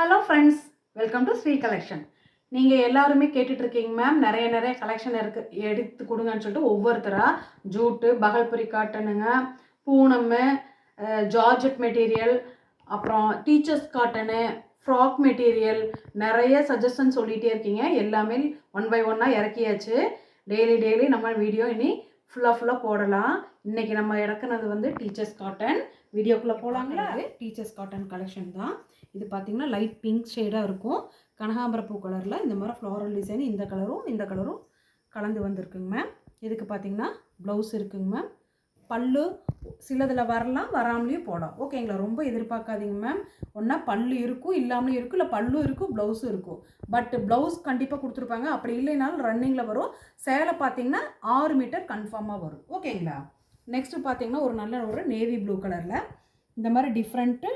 Hello friends, welcome to Sri collection. நீங்கள் எல்லாருமே கேட்டுட்ருக்கீங்க மேம், நிறைய கலெக்ஷன் இருக்குது, எடுத்து கொடுங்கன்னு சொல்லிட்டு ஒவ்வொருத்தராக ஜூட்டு, பகல்புரி காட்டனுங்க, பூனம்மு, ஜார்ஜெட் மெட்டீரியல், அப்புறம் டீச்சர்ஸ் காட்டனு, ஃப்ராக் மெட்டீரியல், நிறைய சஜஷன் சொல்லிகிட்டே இருக்கீங்க. எல்லாமே ஒன் பை ஒன்னாக இறக்கியாச்சு. டெய்லி நம்ம வீடியோ இனி ஃபுல்லாக போடலாம். இன்றைக்கி நம்ம இறக்குனது வந்து டீச்சர்ஸ் காட்டன். வீடியோக்குள்ளே போகலாங்களா? டீச்சர்ஸ் காட்டன் கலெக்ஷன் தான் இது. பார்த்திங்கன்னா லைட் பிங்க் ஷேடாக இருக்கும், கனகாம்பரப்பூ கலரில் இந்த மாதிரி ஃப்ளாரல் டிசைன். இந்த கலரும் கலந்து வந்திருக்குங்க மேம். இதுக்கு பார்த்திங்கன்னா ப்ளவுஸ் இருக்குங்க மேம். பல்லு சிலதில் வரலாம், வராமலேயும் போடலாம். ஓகேங்களா? ரொம்ப எதிர்பார்க்காதீங்க மேம். ஒன்றா பல்லு இருக்கும், இல்லாமலும் இருக்கும், இல்லை பல்லும் இருக்கும், ப்ளவுஸும் இருக்கும். பட் ப்ளவுஸ் கண்டிப்பாக கொடுத்துருப்பாங்க. அப்படி இல்லைனாலும் ரன்னிங்கில் வரும். சேலை பார்த்திங்கன்னா 6 மீட்டர் கன்ஃபார்மாக வரும். ஓகேங்களா? நெக்ஸ்ட்டு பார்த்திங்கன்னா ஒரு நேவி ப்ளூ கலரில் இந்த மாதிரி டிஃப்ரெண்ட்டு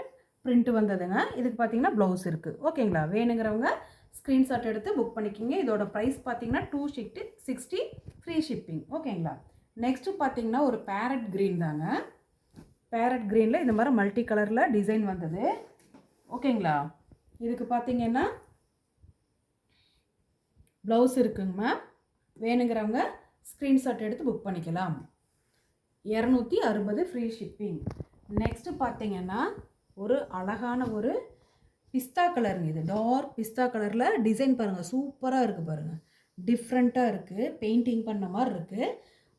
பிரிண்ட் வந்ததுங்க. இதுக்கு பார்த்திங்கன்னா ப்ளவுஸ் இருக்குது. ஓகேங்களா? வேணுங்கிறவங்க ஸ்க்ரீன்ஷாட் எடுத்து புக் பண்ணிக்கிங்க. இதோட ப்ரைஸ் பார்த்திங்கன்னா 260 ஃப்ரீ ஷிப்பிங். ஓகேங்களா? நெக்ஸ்ட்டு பார்த்திங்கன்னா ஒரு பேரட் க்ரீன் தாங்க. பேரட் க்ரீனில் இந்த மாதிரி மல்டி கலரில் டிசைன் வந்தது. ஓகேங்களா? இதுக்கு பார்த்திங்கன்னா ப்ளவுஸ் இருக்குங்க மேம். வேணுங்கிறவங்க ஸ்க்ரீன்ஷாட் எடுத்து புக் பண்ணிக்கலாம். 260 ஃப்ரீ ஷிப்பிங். நெக்ஸ்ட்டு பார்த்திங்கன்னா ஒரு அழகான ஒரு பிஸ்தா கலருங்க. இது டார்க் பிஸ்தா கலரில் டிசைன் பாருங்கள், சூப்பராக இருக்குது பாருங்கள். டிஃப்ரெண்ட்டாக இருக்குது, பெயிண்டிங் பண்ண மாதிரி இருக்குது.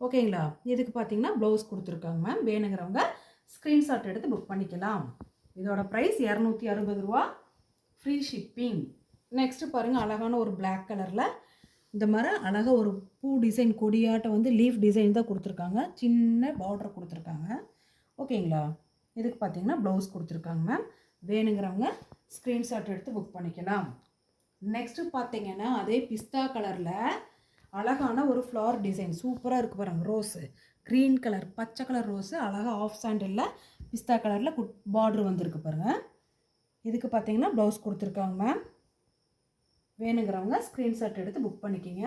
ஓகேங்களா? இதுக்கு பார்த்திங்கன்னா ப்ளவுஸ் கொடுத்துருக்காங்க மேம். வேணுங்கிறவங்க ஸ்க்ரீன்ஷாட் எடுத்து புக் பண்ணிக்கலாம். இதோட ப்ரைஸ் 260 ரூபா ஃப்ரீ ஷிப்பிங். நெக்ஸ்ட்டு பாருங்கள், அழகான ஒரு பிளாக் கலரில் இந்த மாதிரி அழகாக ஒரு பூ டிசைன், கொடியாட்டம் வந்து லீஃப் டிசைன் தான் கொடுத்துருக்காங்க. சின்ன பார்டர் கொடுத்துருக்காங்க. ஓகேங்களா? இதுக்கு பார்த்திங்கன்னா ப்ளவுஸ் கொடுத்துருக்காங்க மேம். வேணுங்கிறவங்க ஸ்க்ரீன்ஷாட் எடுத்து புக் பண்ணிக்கலாம். நெக்ஸ்ட்டு பார்த்திங்கன்னா அதே பிஸ்தா கலரில் அழகான ஒரு ஃப்ளவர் டிசைன் சூப்பராக இருக்குது பாருங்கள். ரோஸு, க்ரீன் கலர், பச்சை கலர் ரோஸு, அழகாக ஆஃப் சாண்டில் பிஸ்தா கலரில் பார்ட்ரு வந்திருக்கு பாருங்கள். இதுக்கு பார்த்திங்கன்னா ப்ளவுஸ் கொடுத்துருக்காங்க மேம். வேணுங்கிறவங்க ஸ்க்ரீன்ஷாட் எடுத்து புக் பண்ணிக்கிங்க.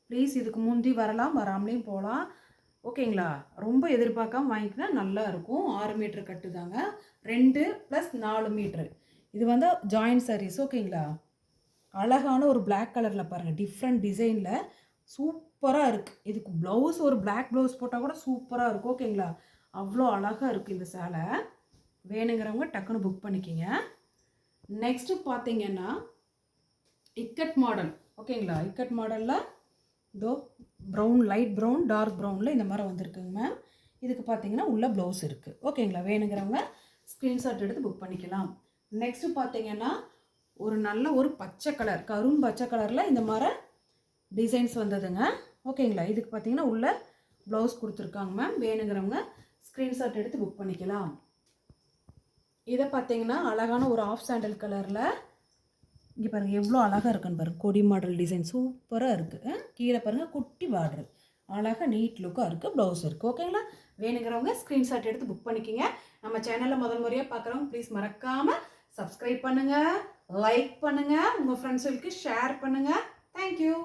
ப்ளீஸ் இதுக்கு முந்தி வரலாம், வராமலேயும் போகலாம். ஓகேங்களா? ரொம்ப எதிர்பார்க்காம வாங்கிக்கினா நல்லா இருக்கும். 6 மீட்டர் கட்டு தாங்க, 2 + 4 மீட்ரு. இது வந்து ஜாயின்ட் சாரீஸ். ஓகேங்களா? அழகான ஒரு பிளாக் கலரில் பாருங்கள், டிஃப்ரெண்ட் டிசைனில் சூப்பராக இருக்குது. இதுக்கு ப்ளவுஸ் ஒரு பிளாக் ப்ளவுஸ் போட்டால் கூட சூப்பராக இருக்கும். ஓகேங்களா? அவ்வளோ அழகாக இருக்குது இந்த சேலை. வேணுங்கிறவங்க டக்குன்னு புக் பண்ணிக்கிங்க. நெக்ஸ்ட்டு பார்த்திங்கன்னா இக்கட் மாடல். ஓகேங்களா? இக்கட் மாடலில் இதோ ப்ரௌன், லைட் ப்ரௌன், டார்க் ப்ரௌனில் இந்த மாதிரி வந்திருக்குங்க மேம். இதுக்கு பார்த்திங்கன்னா உள்ள ப்ளவுஸ் இருக்குது. ஓகேங்களா? வேணுங்கிறவங்க ஸ்க்ரீன்ஷாட் எடுத்து புக் பண்ணிக்கலாம். நெக்ஸ்ட்டு பார்த்திங்கன்னா ஒரு பச்சை கலர், கரும் பச்சை கலரில் இந்த மாதிரி டிசைன்ஸ் வந்ததுங்க. ஓகேங்களா? இதுக்கு பார்த்திங்கன்னா உள்ள ப்ளவுஸ் கொடுத்துருக்காங்க மேம். வேணுங்கிறவங்க ஸ்க்ரீன்ஷாட் எடுத்து புக் பண்ணிக்கலாம். இதை பார்த்திங்கன்னா அழகான ஒரு ஆஃப் சாண்டல் கலரில் இங்கே பாருங்கள் எவ்வளோ அழகாக இருக்குன்னு பாருங்கள். கொடி மாடல் டிசைன் சூப்பராக இருக்குது. கீழே பாருங்கள் குட்டி பார்டரு, அழகாக நீட் லுக்காக இருக்குது. ப்ளவுஸ் இருக்குது. ஓகேங்களா? வேணுங்கிறவங்க ஸ்க்ரீன்ஷாட் எடுத்து புக் பண்ணிக்கிங்க. நம்ம சேனலில் முதல் முறையாக பார்க்குறவங்க ப்ளீஸ் மறக்காமல் சப்ஸ்கிரைப் பண்ணுங்கள், லைக் பண்ணுங்கள், உங்கள் ஃப்ரெண்ட்ஸுக்கு ஷேர் பண்ணுங்கள். தேங்க்யூ.